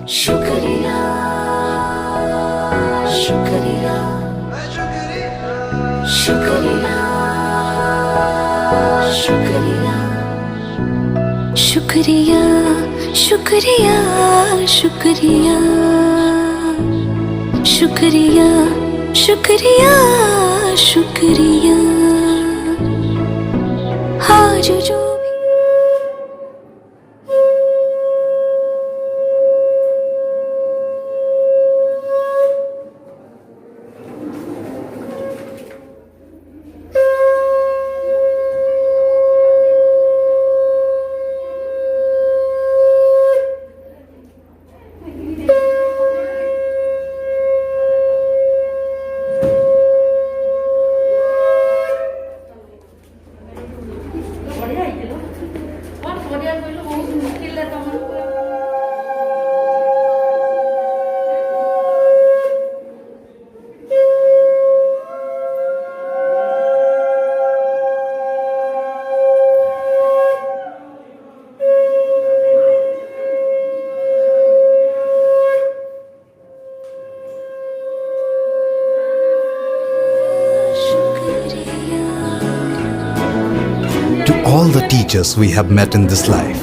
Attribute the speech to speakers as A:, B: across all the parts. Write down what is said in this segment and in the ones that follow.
A: शुक्रिया शुक्रिया शुक्रिया शुक्रिया शुक्रिया शुक्रिया शुक्रिया शुक्रिया शुक्रिया शुक्रिया आज जो
B: To all the teachers we have met in this life,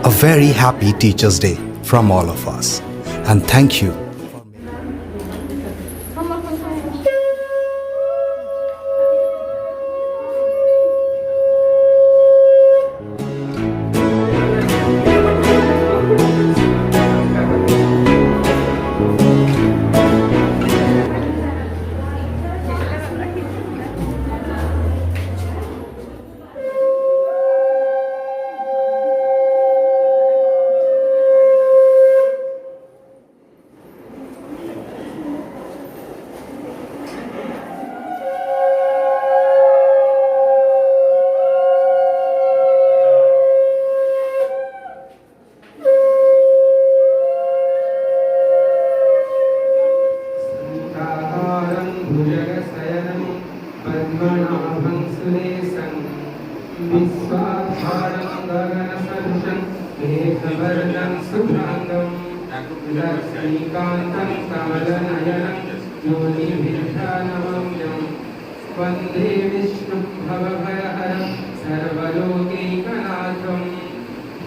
B: a very happy Teachers' Day from all of us. And thank you.
C: भुजगशयनं पद्मनाभं सुरेशं विश्वाधारं गगनसदृशं मेघवर्णं शुभ्राङ्गं लक्ष्मीकान्तं कमलनयनं योनिभिर्ध्यानमम्यं वन्दे विष्णुं भवभयहरं सर्वलोकैकनाथं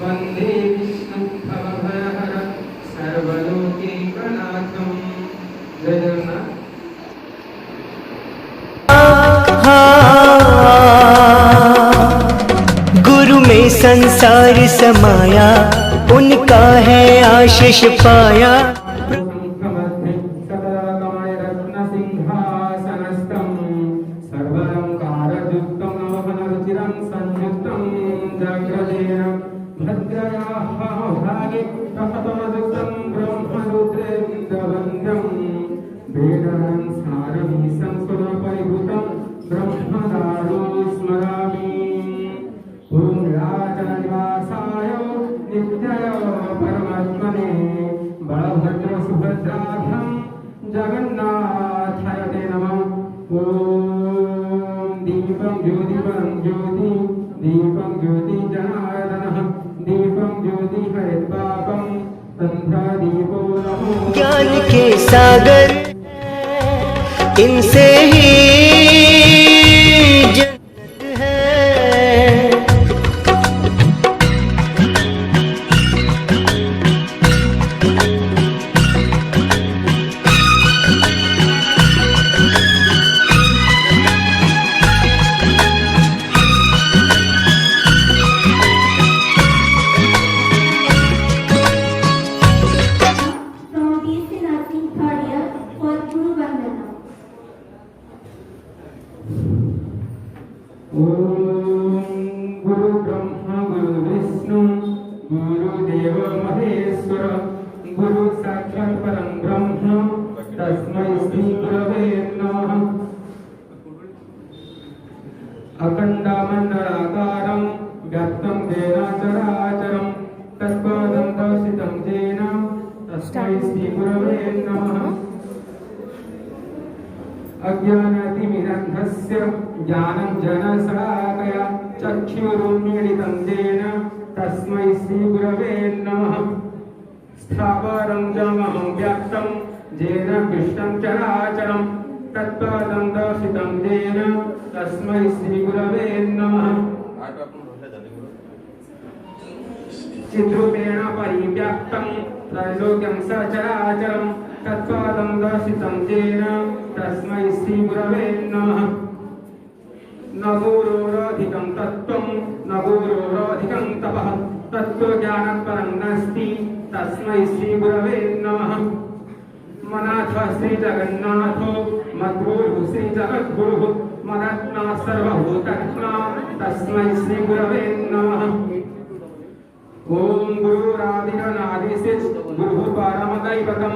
C: वन्दे विष्णुं भवभयहरं सर्वलोकैकनाथं। जय जगन्नाथ।
D: गुरु में संसार समाया, उनका है आशीष पाया।
C: जगन्नाथाय ते नमः। ओम दीपं ज्योति जनार्दनः दीपं ज्योति हरिद्वापं संध्या दीपो नमो।
D: ज्ञान के सागर इनसे ही जन्नत है।
C: गुरु ब्रह्मा गुरु विष्णु गुरुदेव महेश्वर गुरु साक्षात् परं ब्रह्म तस्मै श्री गुरवे नमः। अखण्डमण्डलाकारं व्याप्तं येन चराचरं तत्पदं दर्शितं येन तस्मै श्री गुरवे नमः। अज्ञानातिमिरन्धस्य ज्ञानञ्जनशलाकया चक्षुरुन्मीलितं येन तस्मै श्रीगुरवे नमः। स्थावरं जंगमं व्याप्तं येन कृष्णं चराचरं तत्पदं दर्शितं येन तस्मै श्रीगुरवे नमः। चिद्रूपेण परिव्याप्तं त्रैलोक्यं सचराचरं तत्पदं दर्शितं येन तस्मै श्रीगुरवे नमः। न गुरोरधिकं तत्त्वं न गुरोरधिकं तपः तत्त्वज्ञानपरं नास्ति तस्मै श्रीगुरवे नमः। मनाथ श्रीजगन्नाथो मद्गुरुः श्रीजगद्गुरुः मदात्मा सर्वभूतात्मा तस्मै श्रीगुरवे नमः। ॐ गुरुरादिरनादिशिष् गुरुः परमदैवतं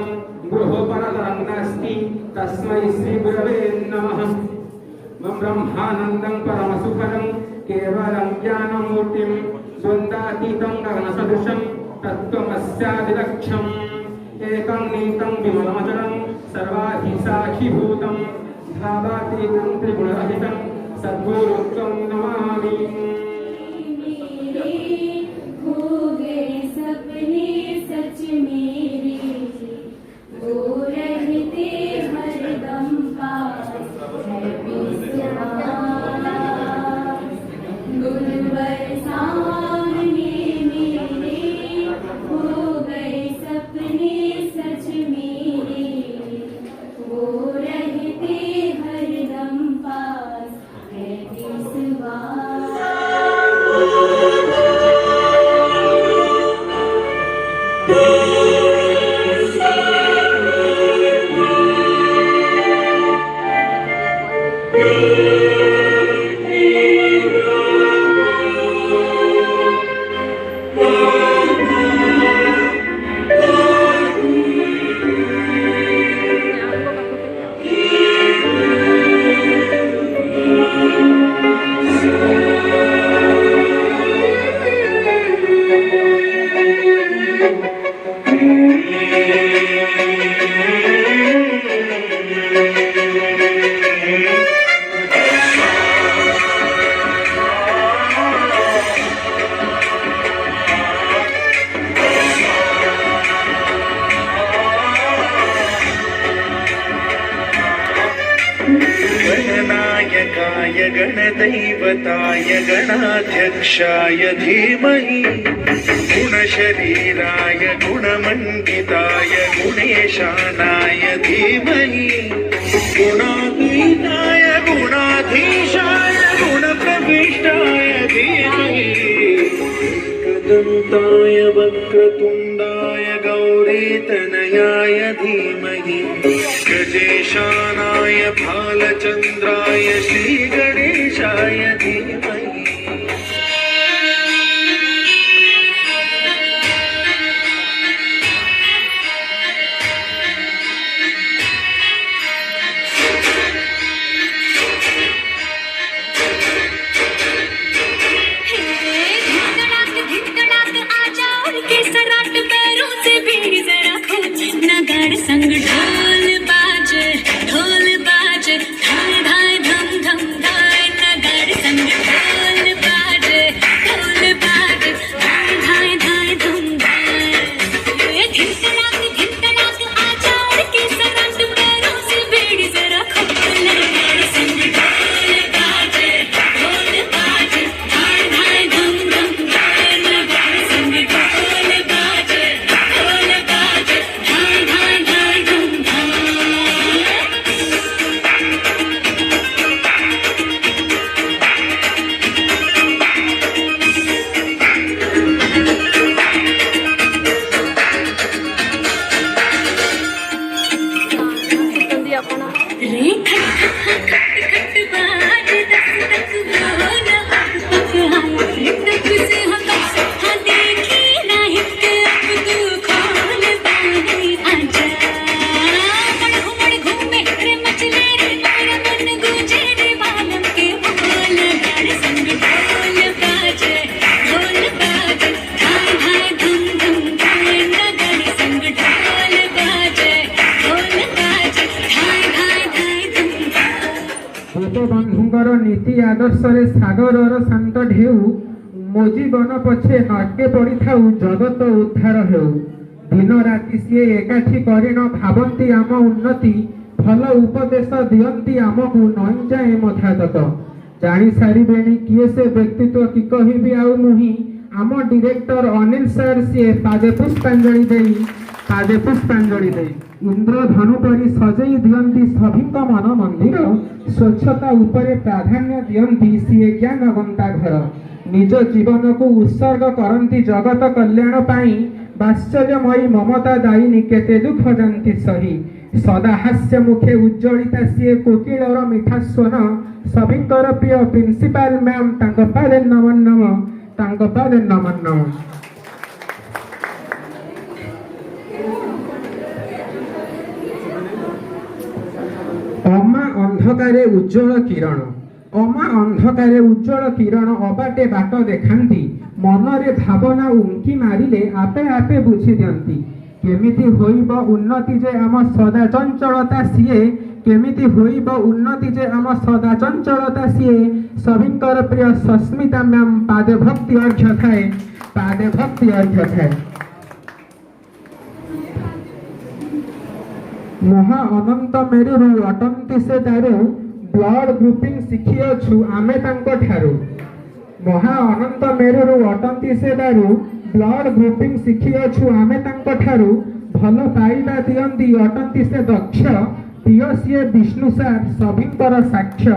C: गुरुः परतरं नास्ति तस्मै श्रीगुरवे नमः। ब्रह्मानन्दं परमसुखदं केवलं ज्ञानमूर्तिं द्वन्द्वातीतं गगनसदृशं तत्त्वमस्यादिलक्ष्यम् एकं नीतं विमलमचलं सर्वाधिसाक्षिभूतं भावातीतं त्रिगुणरहितं सद्गुरुत्वं नमामि।
E: हो गए सपने सच मेरे वो रहते हरदम पास है विश्वास गुरुवर सामने मेरे हो गए सपने सच मेरे वो रहते हरदम पास है विश्वास।
F: गणनायकाय गणदैवताय गणाध्यक्षाय धीमहि गुणशरीराय गुणमण्डिताय गुणेशानाय धीमहि गुणातीताय गुणाधीशाय गुणप्रविष्टाय धीमहि एकदन्ताय वक्रतुण्डाय गौरीतनयाय धीमहि गजेशानाय भालचन्द्राय श्रीगणेशाय धीमहि।
A: संग ढोल बाजे धाय धाय धम धम धाय नगाड़ संग ढोल बाजे धाय धाय धाय धम धाय धिन तड़ाक आजा और के सराट पैरों से बेड़ी जरा खोल नगाड़ संग ढोल बाजे धाय धाय धम धम धाय नगाड़ संग ढोल बाजे धाय धाय धाय धम धाय। रे खट खट खट बाज दस तक वो न पक पक आया तक से हम हाँ देखी ना हित अब तू खोल बाहरी आजा बड़ घूमे रे मचले रे मेरा मन गूंजे रे बालम के बोल गाड़ संग ढोल बाजे हाय हाय धुम धुम धाय नगाड़ संग ढोल बाजे हाय हाय धाय धुम धाय।
C: गोपबंधुଙ୍କର ନୀତି ଆଦର୍ଶରେ ସାଗରର ଶାନ୍ତ ଢେଉ ମୋ ଜୀବନ ପଛେ ନାକେ ପଡ଼ିଥାଉ ଜଗତ ଉଦ୍ଧାର ହେଉ। दिन राति सी एकाठी करिन भावंती आम उन्नति भल उपदेश दियंती आमको नई जाए मथातक जानी सारे किए से व्यक्तित्व कि कहबी आउ मुही आम डायरेक्टर अनिल सर सी पादे पुष्पांजलि दे इंद्रधनु परी सजई दियंती सभी मन मंदिर स्वच्छता उपरे प्राधान्य दियंती सी ज्ञान गंता घर निज जीवन को उत्सर्ग करती जगत कल्याण पाई वात्सल्यमयी ममता दायिनी केते दुख जानती सही सदा हास्य मुखे उज्जवलिता सी कोकिलर मिठा स्वन सभिंकर प्रिय प्रिंसिपाल मैम तांको पादे नमन नम अमा अंधकारे उज्जवल किरण अबाटे बाट देखांती मनरे भावना उंकी मारिले आपे आपे बुझी दियंती केमिति होइब उन्नति जे आम सदा चंचलता सीए केमिति होइब उन्नति जे आम सदा चंचलता सीए सभिंकर प्रिय सस्मिता मैम पादे भक्ति अर्घ्य थाए महा अनंत मेरु अटंती से दारू ब्लड ग्रुपिंग शिखियछु आमे तांको ठारू महा अनंत मेरु अटंती से दारू ब्लड ग्रुपिंग शिखियछु आमे तांको ठारू भल पाइबा दियंती अटंती से दक्ष प्रिय सीए विष्णु सार सभिंकर साक्ष्य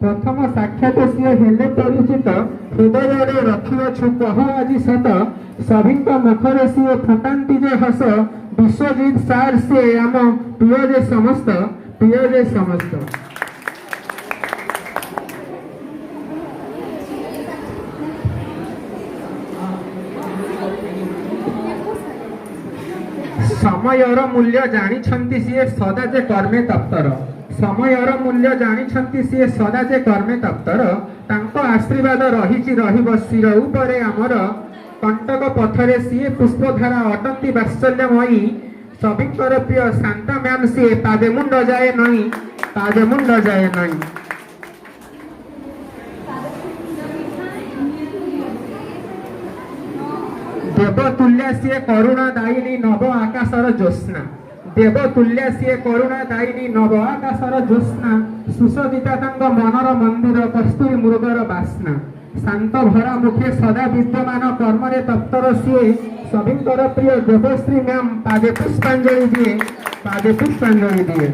C: प्रथम साक्षात सीए हेले परिचित हृदय रखियछु कह आज सत सभिंक मुखरे सीए फुटांती जे हस विश्वजीत सार से आम प्रिय जे समस्त समयर मूल्य जानिछंती सीए सदा जे कर्मे तप्तर तांको आशीर्वाद रहिछि रहिब शिर उपरे आमर कंटक पथरे सीए पुष्पधारा अटंती वात्सल्यमयी सभिंकर प्रिय शांता मैम सीए पादे मुंड जाए नहीं देवतुल्य सीए करुणा दायिनी नव आकाशर ज्योत्स्ना सुसदिता तांग मनर मंदिर कस्तूरी मृगर बास्ना शांत भरा मुखे सदा विद्यमान कर्मरे तप्तर सीए सभिंकर प्रिय देवश्री मैम पादे पुष्पांजलि दिए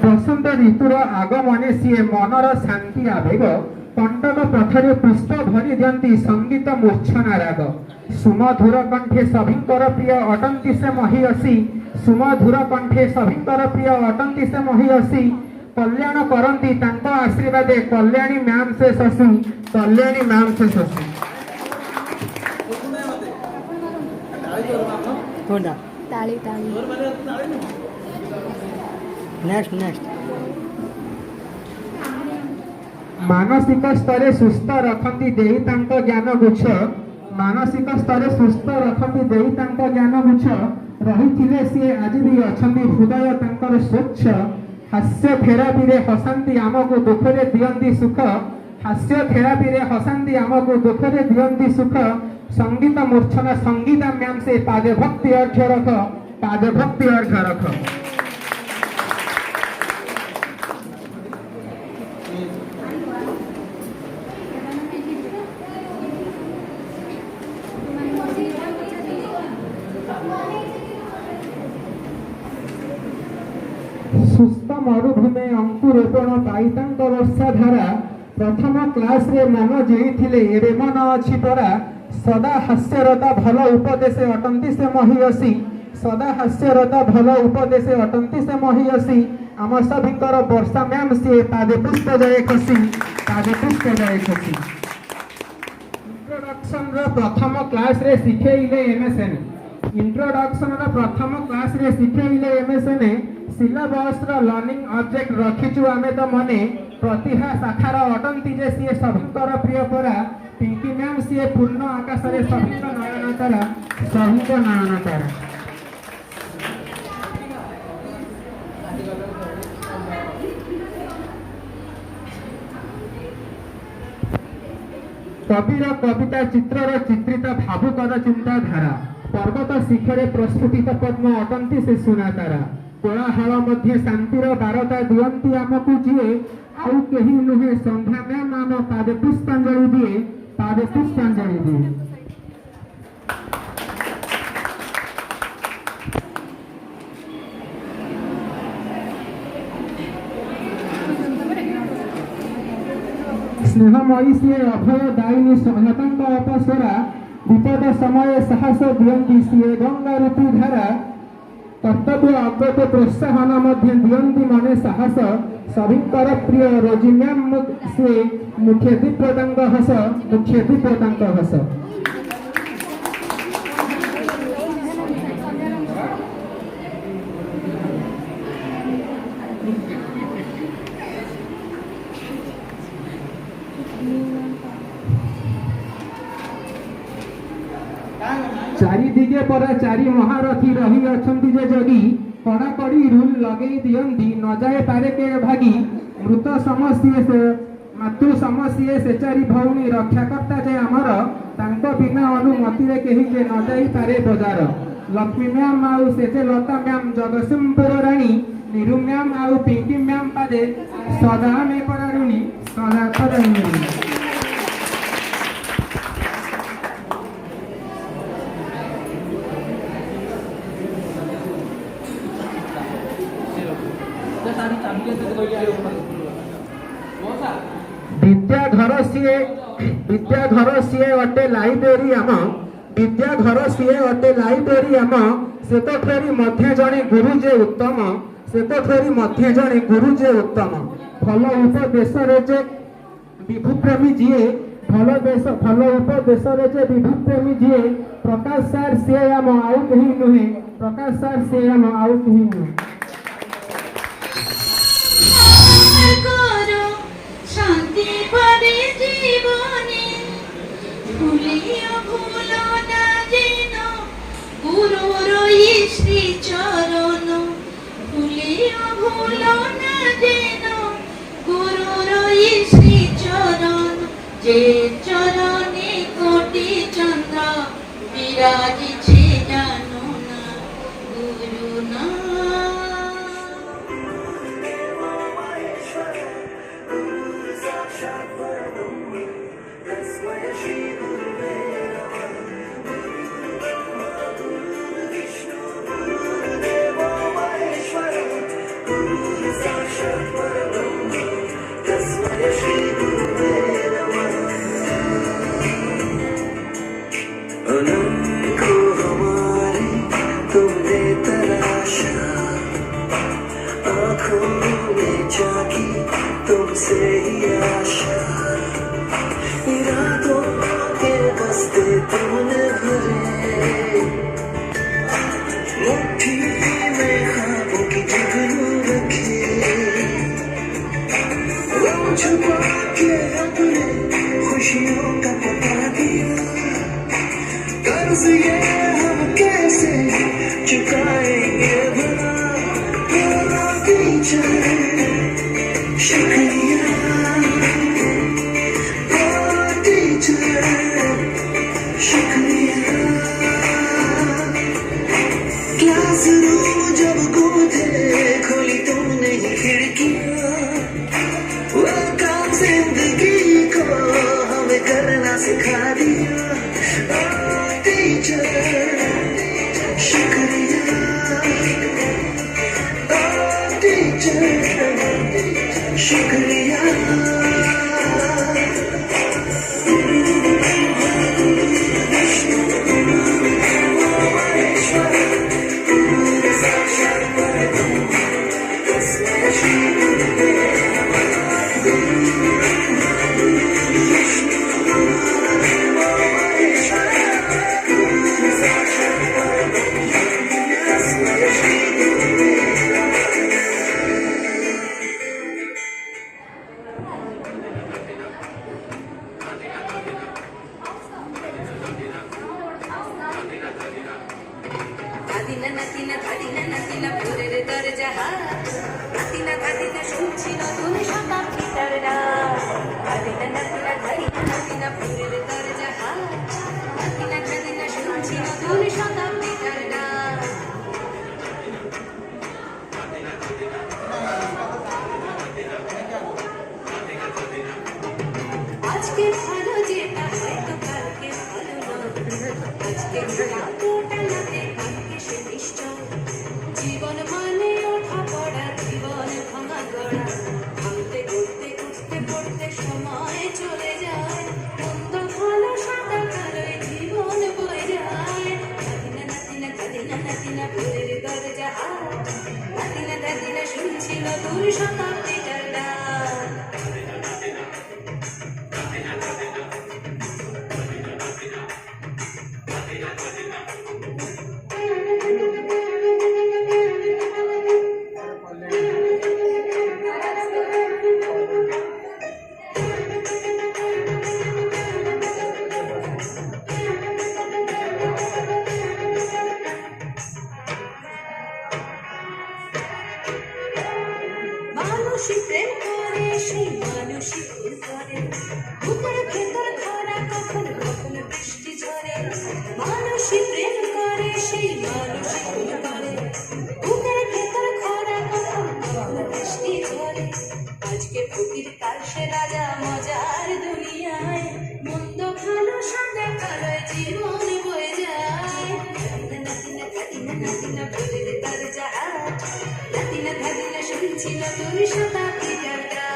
C: बसंत ऋतुर आगमने सीए मनर शांति आवेग कंटक पथरे पुष्प भरी दियंती संगीत मूर्छना राग सुमधुर कंठे सभिंकर प्रिय अटंती से महियसी कल्याण करंती तांको आशीर्वादे कल्याणी मैम से शशि मानसिक स्तरे सुस्थ रखती देई तांको ज्ञान गुच्छ रहिथिले सी आज भी अछंती हृदय तांकर स्वच्छ हास्य थेरापी रे हसंती आमको दुखरे दियंती सुख संगीत मूर्छना संगीता मैम से पादे भक्ति अर्घ्य रख सुस्थ मरुभूमि अंकुरोपण पाइतांक वर्षा धारा प्रथम क्लास रे मन जेइथिले एबे मन अछि परा सदा हास्यरता भल उपदेश अटंती से महियसी आम सभिंकर वर्षा मैम सी पादे पुष्प जाए खसी इंट्रोडक्शन रो प्रथम क्लास रे सिखेइले एमएसएन सिलेबस लर्निंग ऑब्जेक्ट रखिचु आमे तो मने प्रतिभा शाखार अटंती जे सी सभिंकर प्रिय परा पिंकी मैम सी पूर्ण आकाश सभी नयन तारा सभी नयन तारा। कविर कविता चित्रर चित्रित भावुकर चिंताधारा पर्वत शिखरे प्रस्फुटित पद्म अटंती से सुनातारा कोलाहल मध्य शांतिर बारता दियंती आमको जीए आउ केही नुहे संध्या मैम आम पादे पुष्पांजलि दिए पादे पुष्पांजलि दिए। स्नेहमयी सी अभय दायिनी सहायतांक अपसरा विपद समय साहस दियंती सी गंगा ऋतु धारा कर्तव्य अग्रत प्रोत्साहन मध्य दियंती मने साहस सभिंकर प्रिय रोजी मैम से मुख्य दीप्रदांग हस। चारि दिगे पर चारि महारथी रही अछंती जे जगी कड़ाकड़ी रूल लगे दियंती न जाए पारे के भागी मृत समस्ये से मातृ समस्ये से चारि भौणी रक्षाकर्ता जे आमर तांको बिना अनुमति रे केही जे न जाई पारे बजार लक्ष्मी मैम आउ से जे लता मैम जगतसिंहपुर रानी निरु मैम आउ पिंकी मैम पादे सदा में परारुणी सदा परारुणी। विद्याघर सीए अटे लाइब्रेरी आम विद्याघर सीए अटे लाइब्रेरी आम से तो फेरी मध्य जणे गुरु जे उत्तम से तो फेरी मध्य जणे गुरु जे उत्तम भल उपदेश रे जे विभु प्रेमी जीए भल उपदेश रे जे विभु प्रेमी जीए प्रकाश सर से आम आउ कहीं नुहे प्रकाश सर से आम आउ कहीं नुहे।
E: शांति भरे जीवने भूलियो भूलो ना जेनो गुरुर श्री चरण भूलियो भूलो ना जेनो गुरुर श्री चरण जे चरणे कोटि चंद्र विराजी छे जानो ना गुरु ना।
G: तुमसे ही आशा इरादों के बस्ते तुमने भरे मुट्ठी में ख्वाबों की जुगनू रखी वो छुपा के अपने खुशियों का पता दिया कर्ज ये हम कैसे चुकाएंगे भला मेरा टीचर शुक्रिया टीचर शुक्रिया क्लासरूम जब कूदे खोली तुमने ही खिड़कियां वेलकम जिंदगी को हमें करना सिखा दिया टीचर शुक्रिया टीचर
A: যাহা নাতিনা ধাদিনা শুনছি নতুন শতাব্দীটার ডাক নাতিনা নাতিনা ধাদিনা নাতিনা ফুলের দরজা হাত নাতিনা ধাদিনা শুনছি নতুন শতাব্দীটার ডাক আজকে ভালো যেটা হয়তো কালকে ভালো নয় আজকে ভালোটা লাগে কালকে সে নিশ্চয় জীবন মানে ওঠা পড়া জীবন ভাঙা গড়া ভাঙতে গড়তে উঠতে পড়তে সময় চলে যায় মন্দ ভালো সাদা কালোয় জীবন বয়ে যায় নাতিনা নাতিনা দাদিনা নাতিনা ফুলের দরজা হাত নাতিনা দাদিনা শুনছি নতুন শতাব্দীটার ডাক মানুষই প্রেম করে সেই মানুষই ভুল করে বুকের ভেতর ধরা কখন কখন বৃষ্টি ঝরে মানুষই প্রেম করে সেই মানুষই ভুল করে বুকের ভেতর ধরা কখন কখন বৃষ্টি ঝরে আজকে ফকির কাল সে রাজা মজার দুনিয়ায় মন্দ ভালো সাদা কালো জীবন বয়ে যায় নাতিনা নাতিনা নাতিনা ফুলের দরজা হাত নাতিনা ধাদিনা শুনছি নতুন শতাব্দীটার ডাক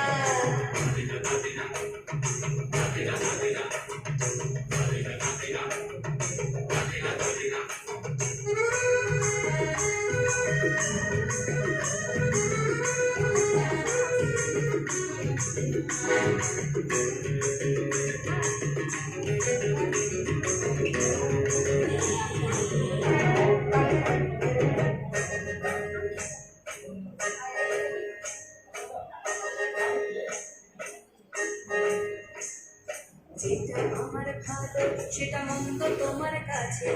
A: যেটা আমার ভালো সেটা মন্দ তোমার কাছে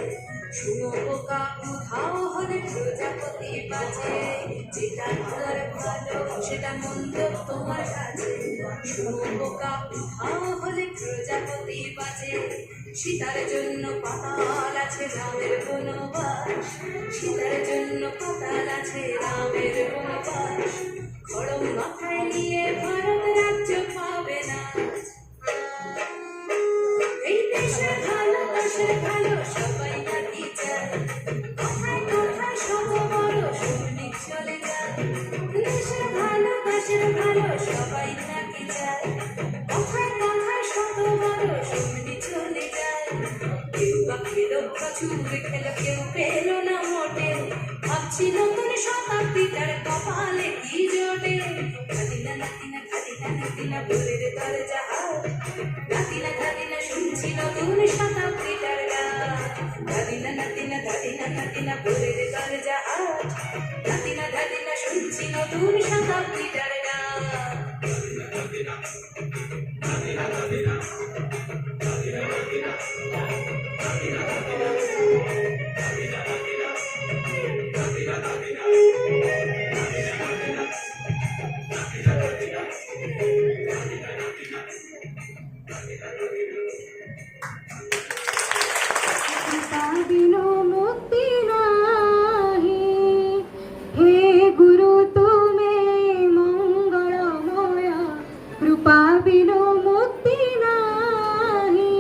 A: শুনো বোকা উধাও হলে প্রজাপতি বাজে যেটা আমার ভালো সেটা মন্দ তোমার কাছে শুনো বোকা উধাও হলে প্রজাপতি বাজে সীতার জন্য পাতাল আছে রামের বনবাস সীতার জন্য পাতাল আছে রামের বনবাস খড়ম মাথায় নিয়ে ভারত রাজ্য পাবে না এই দেশের ভালো দেশের ভালো সবাই নাকি চায় কোথায় কোথায় শত বড় সৈনিক চলে যায় দেশের ভালো সবাই নাকি চায় কোথায় কোথায় শত বড় সৈনিক চলে যায় কেউ বা খেলো প্রচুর খেলো কেউ পেলো না মোটে ভাবছি নতুন শতাব্দীটার কপালে কি জোটে নাতিনা নাতিনা ধাদিনা নাতিনা ফুলের দরজা হাত নাতিনা ধাদিনা শুনছি নতুন শতাব্দীটার ডাক নাতিনা নাতিনা ধাদিনা নাতিনা ফুলের দরজা হাত নাতিনা ধাদিনা শুনছি নতুন শতাব্দীটার ডাক
H: বিনো মুক্তি নাহি হে গুরু তুমি মঙ্গলময় কৃপা বিনো মুক্তি নাহি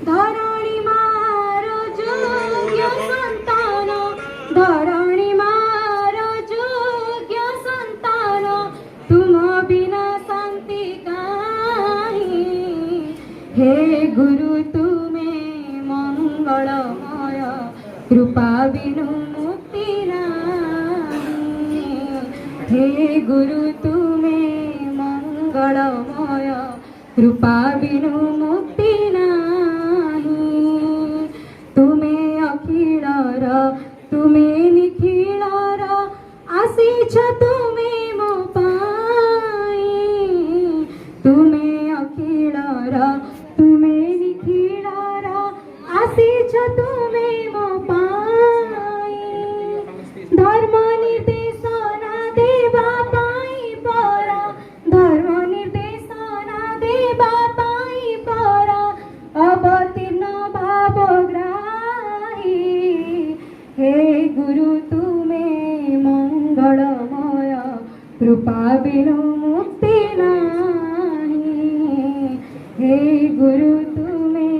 H: ধরণী মার যোগ্য সন্তান ধরণী মার যোগ্য সন্তান তুম বিনা শান্তি কাহি হে গুরু তুমি মঙ্গলময় কৃপা বিনু মুক্তি নাহি হে গুরু তুমি মঙ্গলময় কৃপা বিনু মুক্তি নাহি তুমি অখিলর তুমি নিখিলর আসিছ তুমি ମୋ ପାଇଁ তুমি অখিলর তুমি নিখিলর আসিছ তুমি ମୋ ପାଇଁ ধর্ম ନିର୍ଦ୍ଦେଶ कृपा बिनु मुक्ति नाही। हे गुरु तुमे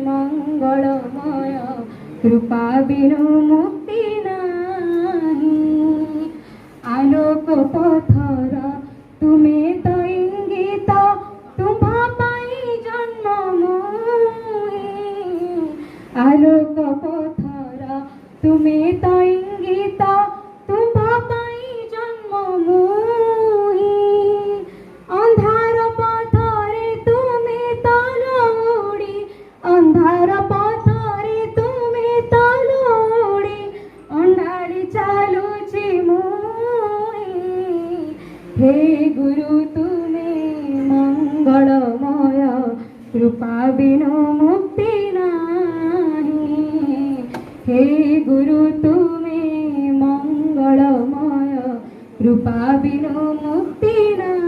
H: मंगलमय, कृपा बिनु मुक्ति नाही। आलोक पथर तुमे तो इंगित, तुम्हा पाई जन्म मोहे। आलोक पथर तुमे तो इंगित, तुम्हा पाई जन्म मोहे। अंधार पथरे तुमे तो लोड़ी, अंधार पथरे तुमे तो लोड़ी, अंधारी चालुची मोहे। हे गुरु तुमे मंगलमय, कृपा बिनु मुक्ति नाही। हे गुरु तुमे मंगलमय, कृपा बिनु मुक्ति नाही।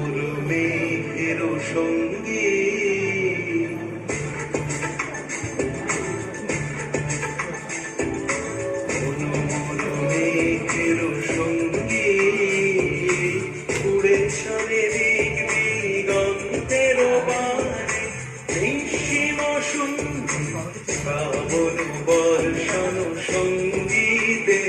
F: মনোমরমেঘের সঙ্গী মনোমরমেঘের সঙ্গী উড়ে চলে দিগন্তের বাণে নিঃসীম সুন্দর শ্রাবণ বর্ষণ সঙ্গীতে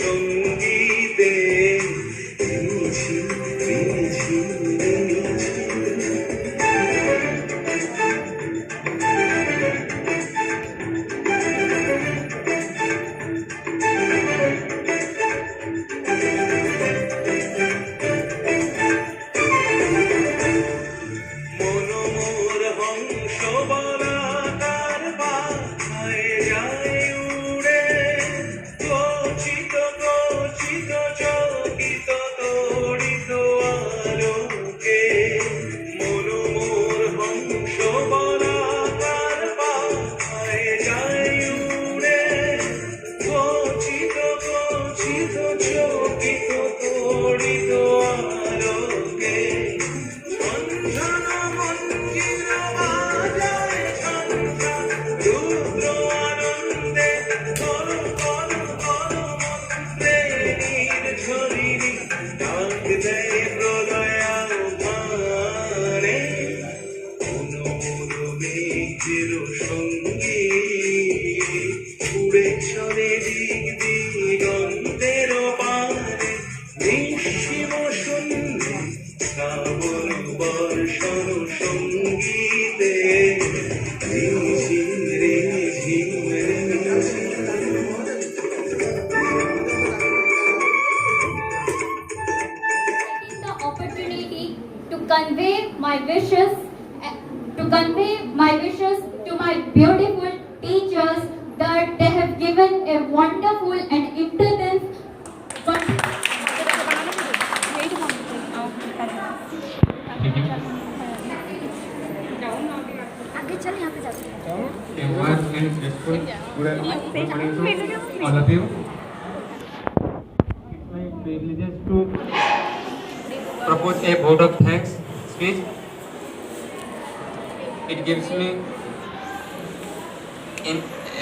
F: সঙ্গীতে মনোমোর হংস বলাকার বাধায় যায় উড়ে গচিত গচিত চকিত তড়িত আলোকে। মনোমোর হংস বলাকার বাধায় যায় উড়ে গচিত গচিত চকিত তড়িত আলোকে। সঙ্গী উড়ে চলে দিগন্তের পানে নিঃসীম শূন্যে শ্রাবণ বর্ষণ সঙ্গীতে ঝিম রে ঝিম রে
I: Taking the opportunity to convey my wishes to my beautiful teachers, that they have given a wonderful and intense
J: all of you. It's my privilege to propose a vote of thanks speech. It gives me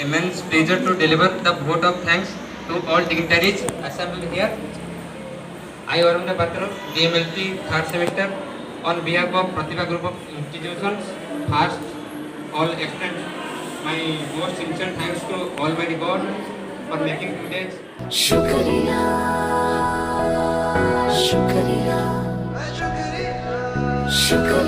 J: immense pleasure to deliver the vote of thanks to all dignitaries assembled here. I, Varun Patra, DMLT 3rd semester, on behalf of Pratibha Group of Institutions, first all extend my most sincere thanks to Almighty God for making today's
A: शुक्रिया शुक्रिया शुक्रिया।